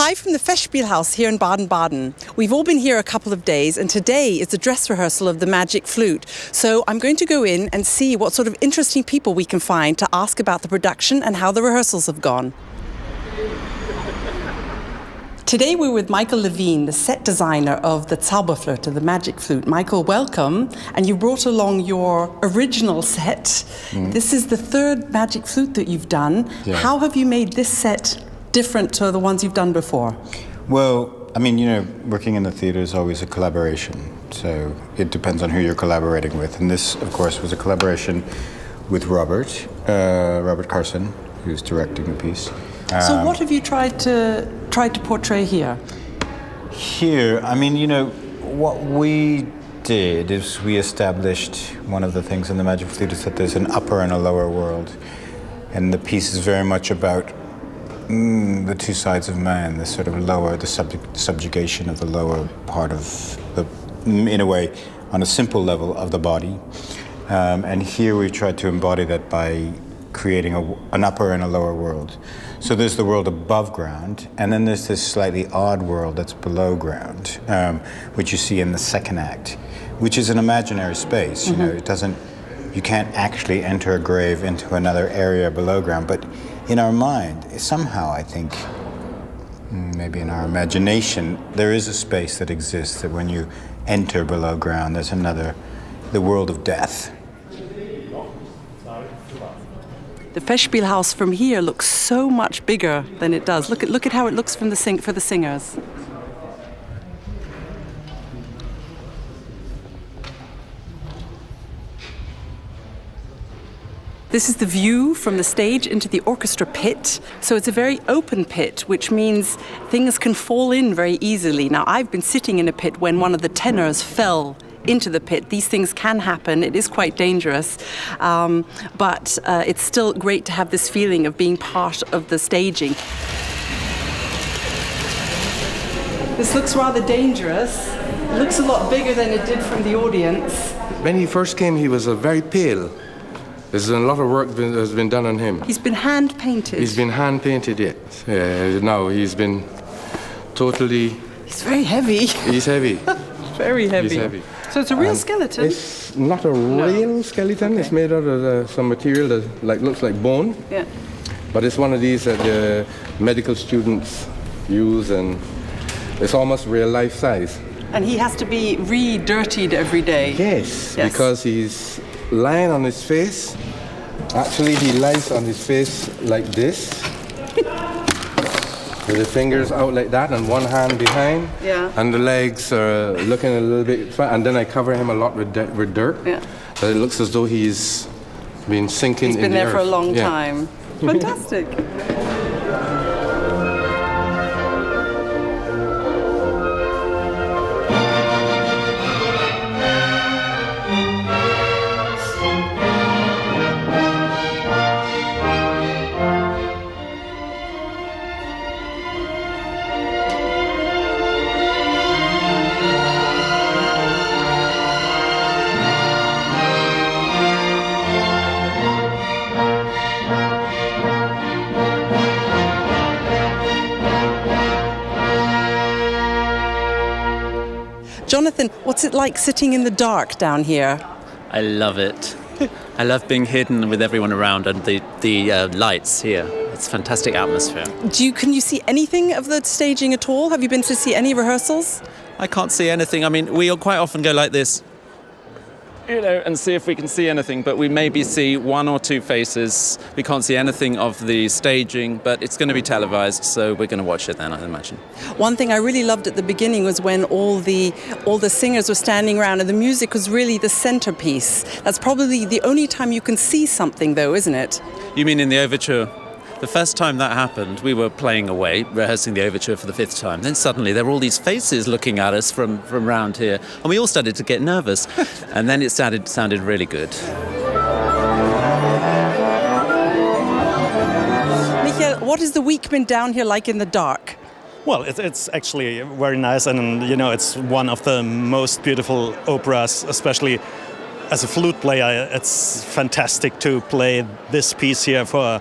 live from the Festspielhaus here in Baden-Baden. We've all been here a couple of days, and today is the dress rehearsal of the Magic Flute. So I'm going to go in and see what sort of interesting people we can find to ask about the production and how the rehearsals have gone. Today we're with Michael Levine, the set designer of the Zauberflöte, the Magic Flute. Michael, welcome. And you brought along your original set. This is the third Magic Flute that you've done. Yeah. How have you made this set different to the ones you've done before? Well, I mean, working in the theater is always a collaboration. So it depends on who you're collaborating with. And this, of course, was a collaboration with Robert Carson, who's directing the piece. So what have you tried to portray here? Here, I mean, what we did is we established one of the things in the Magic Flute is that there's an upper and a lower world. And the piece is very much about the two sides of man, the sort of lower, the subjugation of the lower part of the, in a way, on a simple level of the body. And here we tried to embody that by creating an upper and a lower world. So there's the world above ground, and then there's this slightly odd world that's below ground, which you see in the second act, which is an imaginary space. You can't actually enter a grave into another area below ground, but in our mind, somehow I think, maybe in our imagination, there is a space that exists that when you enter below ground, there's the world of death. The Festspielhaus from here looks so much bigger than it does. Look at how it looks for the singers. This is the view from the stage into the orchestra pit. So it's a very open pit, which means things can fall in very easily. Now, I've been sitting in a pit when one of the tenors fell into the pit. These things can happen. It is quite dangerous. But it's still great to have this feeling of being part of the staging. This looks rather dangerous. It looks a lot bigger than it did from the audience. When he first came, he was very pale. There's a lot of work that has been done on him. He's been hand-painted. He's been hand-painted, yes. Now he's been totally... He's very heavy. He's heavy. Very heavy. He's heavy. So it's a real skeleton? It's not a real skeleton. Okay. It's made out of some material that looks like bone. Yeah. But it's one of these that the medical students use, and it's almost real life size. And he has to be re-dirtied every day. Yes, because he's lying on his face. Actually, he lies on his face like this. With the fingers out like that and one hand behind. Yeah. And the legs are looking a little bit flat. And then I cover him a lot with dirt. Yeah. So it looks as though he's been sinking in the earth. He's been there for a long time. Fantastic. Jonathan, what's it like sitting in the dark down here? I love it. I love being hidden with everyone around and the lights here. It's a fantastic atmosphere. Can you see anything of the staging at all? Have you been to see any rehearsals? I can't see anything. I mean, we quite often go like this, and see if we can see anything, but we maybe see one or two faces. We can't see anything of the staging, but it's going to be televised, so we're going to watch it then, I imagine. One thing I really loved at the beginning was when all the singers were standing around and the music was really the centerpiece. That's probably the only time you can see something, though, isn't it? You mean in the overture? The first time that happened, we were playing away, rehearsing the overture for the fifth time. Then suddenly there were all these faces looking at us from round here, and we all started to get nervous. And then it sounded really good. Michael, what has the week been down here like in the dark? Well, it's actually very nice, and it's one of the most beautiful operas, especially as a flute player. It's fantastic to play this piece here for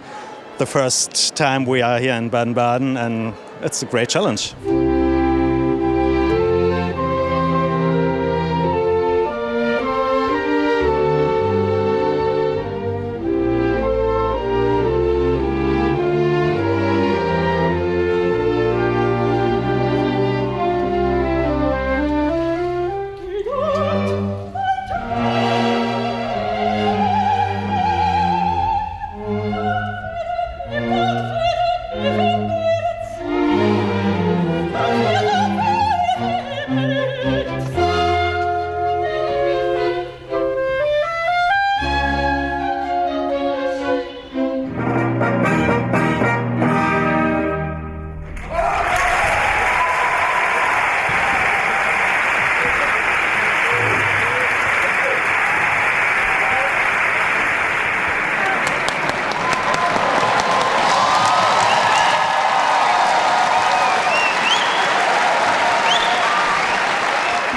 the first time we are here in Baden-Baden, and it's a great challenge.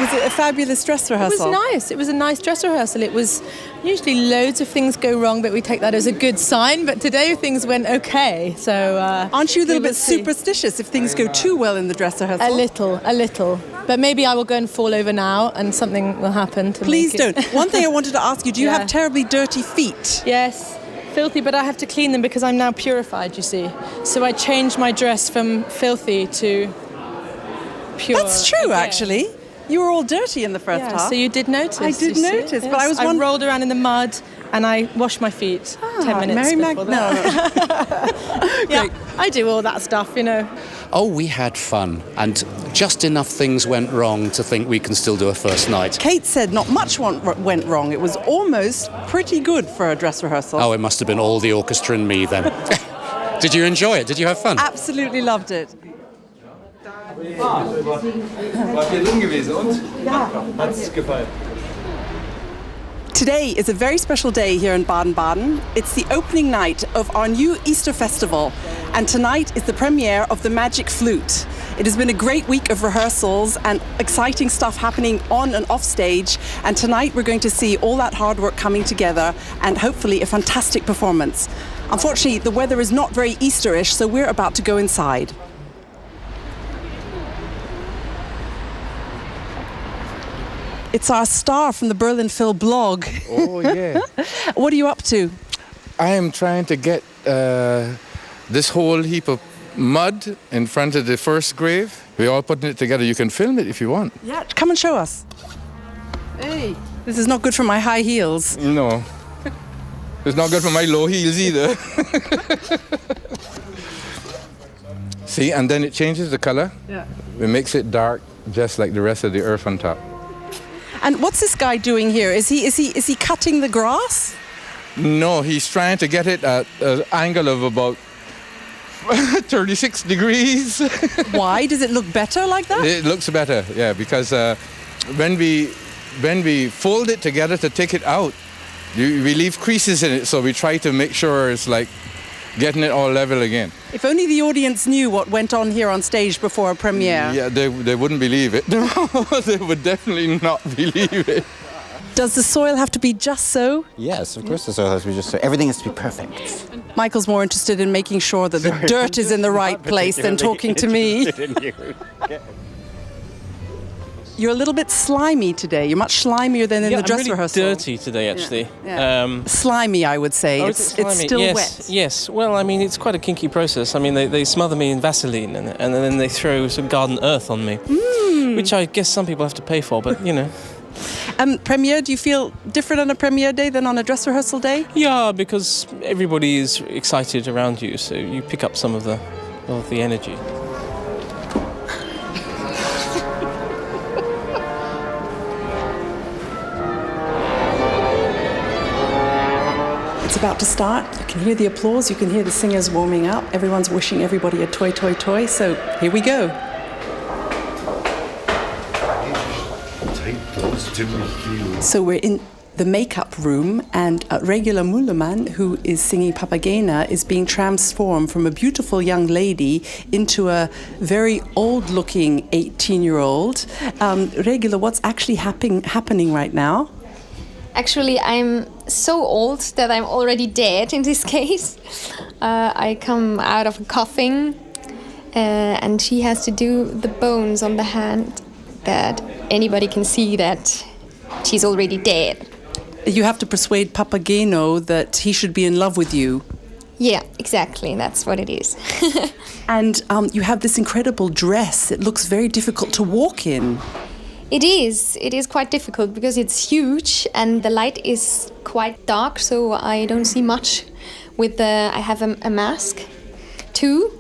Was it a fabulous dress rehearsal? It was nice. It was a nice dress rehearsal. It was usually loads of things go wrong, but we take that as a good sign. But today things went okay. So aren't you a little bit superstitious if things go too well in the dress rehearsal? A little. But maybe I will go and fall over now, and something will happen. Please don't. One thing I wanted to ask you: do you have terribly dirty feet? Yes. Filthy, but I have to clean them because I'm now purified, you see. So I changed my dress from filthy to pure. That's true, actually. You were all dirty in the first half. So you did notice. I did notice, but I was I rolled around in the mud and I washed my feet 10 minutes before that. Yeah, I do all that stuff, you know. Oh, we had fun, and just enough things went wrong to think we can still do a first night. Kate said not much went wrong. It was almost pretty good for a dress rehearsal. Oh, it must have been all the orchestra and me then. Did you enjoy it? Did you have fun? Absolutely loved it. Wart ihr drin gewesen und? Ja. Hat's gefallen? Today is a very special day here in Baden-Baden. It's the opening night of our new Easter festival, and tonight is the premiere of the Magic Flute. It has been a great week of rehearsals and exciting stuff happening on and off stage, and tonight we're going to see all that hard work coming together and hopefully a fantastic performance. Unfortunately, the weather is not very Easterish, so we're about to go inside. It's our star from the Berlin Phil blog. Oh, yeah. What are you up to? I am trying to get this whole heap of mud in front of the first grave. We're all putting it together. You can film it if you want. Yeah, come and show us. Hey, this is not good for my high heels. No. It's not good for my low heels either. See, and then it changes the color. Yeah. It makes it dark, just like the rest of the earth on top. And what's this guy doing here? Is he cutting the grass? No, he's trying to get it at an angle of about 36 degrees. Why? Does it look better like that? It looks better, yeah, because when we fold it together to take it out, we leave creases in it, so we try to make sure it's like getting it all level again. If only the audience knew what went on here on stage before a premiere. Yeah, they wouldn't believe it. No, they would definitely not believe it. Does the soil have to be just so? Yes, of course the soil has to be just so. Everything has to be perfect. Michael's more interested in making sure that the dirt is in the right place than talking to me. You're a little bit slimy today. You're much slimier than in the dress rehearsal. I'm really dirty today, actually. Yeah. Slimy, I would say. It's still wet. Yes. Well, I mean, it's quite a kinky process. I mean, they smother me in Vaseline and then they throw some garden earth on me, which I guess some people have to pay for, but, you know. Premiere, do you feel different on a premiere day than on a dress rehearsal day? Yeah, because everybody is excited around you, so you pick up some of the energy. It's about to start. You can hear the applause, you can hear the singers warming up. Everyone's wishing everybody a toy, toy, toy. So here we go. So we're in the makeup room, and Regula Müllermann, who is singing Papagena, is being transformed from a beautiful young lady into a very old-looking 18-year-old. Regula, what's actually happening right now? Actually, I'm so old that I'm already dead in this case. I come out of a coffin and she has to do the bones on the hand that anybody can see that she's already dead. You have to persuade Papageno that he should be in love with you. Yeah, exactly. That's what it is. And you have this incredible dress. It looks very difficult to walk in. It is. It is quite difficult because it's huge and the light is quite dark, so I don't see much. I have a mask too.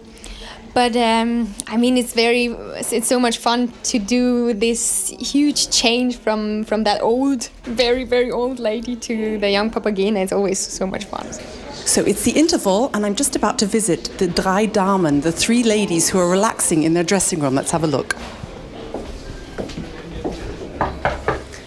But I mean, it's so much fun to do this huge change from that old, very, very old lady to the young Papagena. It's always so much fun. So it's the interval, and I'm just about to visit the drei Damen, the three ladies who are relaxing in their dressing room. Let's have a look.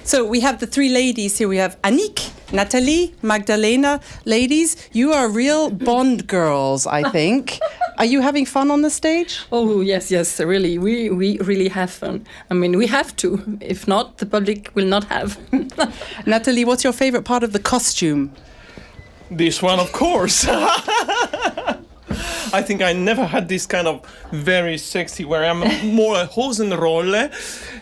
So we have the three ladies here. We have Annick, Nathalie, Magdalena. Ladies, you are real Bond girls, I think. Are you having fun on the stage? Oh, yes, really. We really have fun. I mean, we have to. If not, the public will not have. Nathalie, what's your favorite part of the costume? This one, of course. I think I never had this kind of very sexy, where I'm more a Hosenrolle,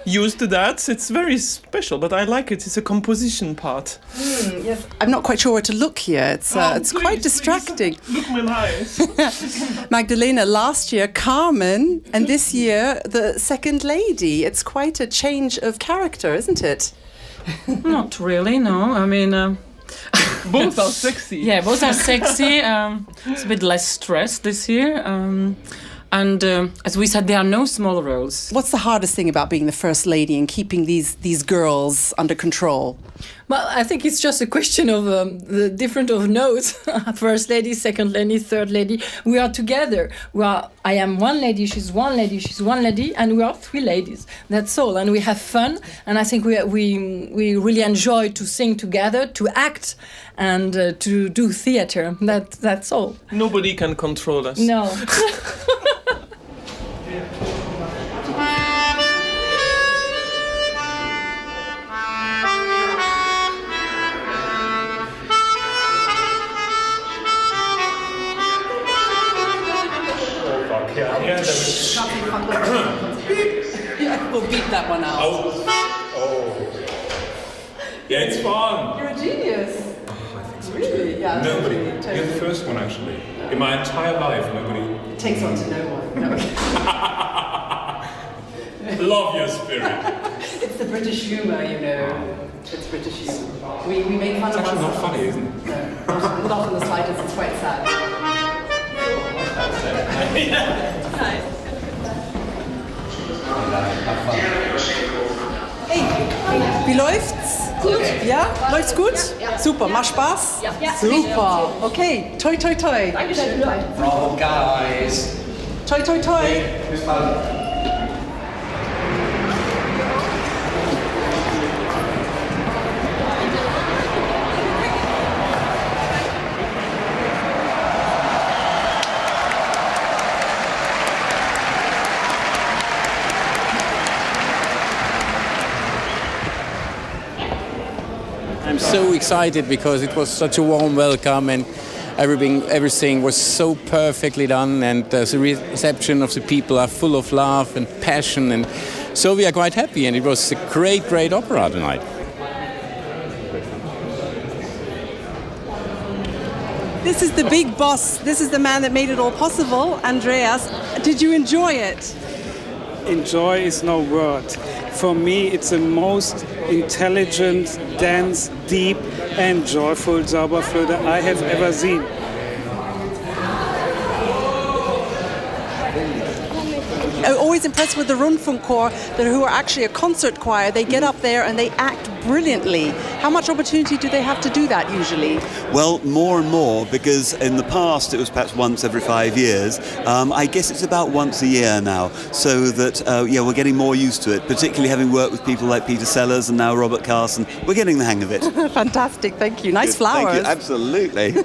used to that. It's very special, but I like it. It's a composition part. Yes. I'm not quite sure where to look here. It's quite distracting. Please, look my eyes. Magdalena, last year Carmen, and this year the second lady. It's quite a change of character, isn't it? Not really, no. I mean... Both are sexy. Yeah, both are sexy. It's a bit less stress this year. And as we said, there are no small roles. What's the hardest thing about being the first lady and keeping these girls under control? Well, I think it's just a question of the different of notes. First lady, second lady, third lady. We are together. I am one lady, she's one lady, she's one lady, and we are three ladies. That's all. And we have fun. And I think we really enjoy to sing together, to act, and to do theater. That's all. Nobody can control us. No. We'll beat that one out. Oh. Yeah, it's fun. You're a genius. I think so. Really? Yeah. Nobody. You're the first one, actually. In my entire life, nobody. It takes on to no one. No. Love your spirit. It's the British humour, you know. It's British humour. We make fun It's of actually ourselves. not funny, isn't it? No, not in the slightest. It's quite sad. Nice. Hey, wie läuft's? Gut. Ja? Läuft's gut? Ja. Super, macht Spaß? Ja. Super. Okay, toi toi toi. Dankeschön. Bravo, guys. Toi toi toi. Bis bald. I'm so excited because it was such a warm welcome and everything was so perfectly done, and the reception of the people are full of love and passion, and so we are quite happy, and it was a great opera tonight. This is the big boss. This is the man that made it all possible. Andreas, did you enjoy it? Enjoy is no word. For me, it's the most intelligent, dense, deep and joyful Zauberflöte I have ever seen. I'm always impressed with the Rundfunkchor, who are actually a concert choir. They get up there and they act brilliantly. How much opportunity do they have to do that usually? Well, more and more, because in the past it was perhaps once every 5 years. I guess it's about once a year now, so that, we're getting more used to it, particularly having worked with people like Peter Sellers and now Robert Carson. We're getting the hang of it. Fantastic, thank you. Nice flowers. Thank you, absolutely.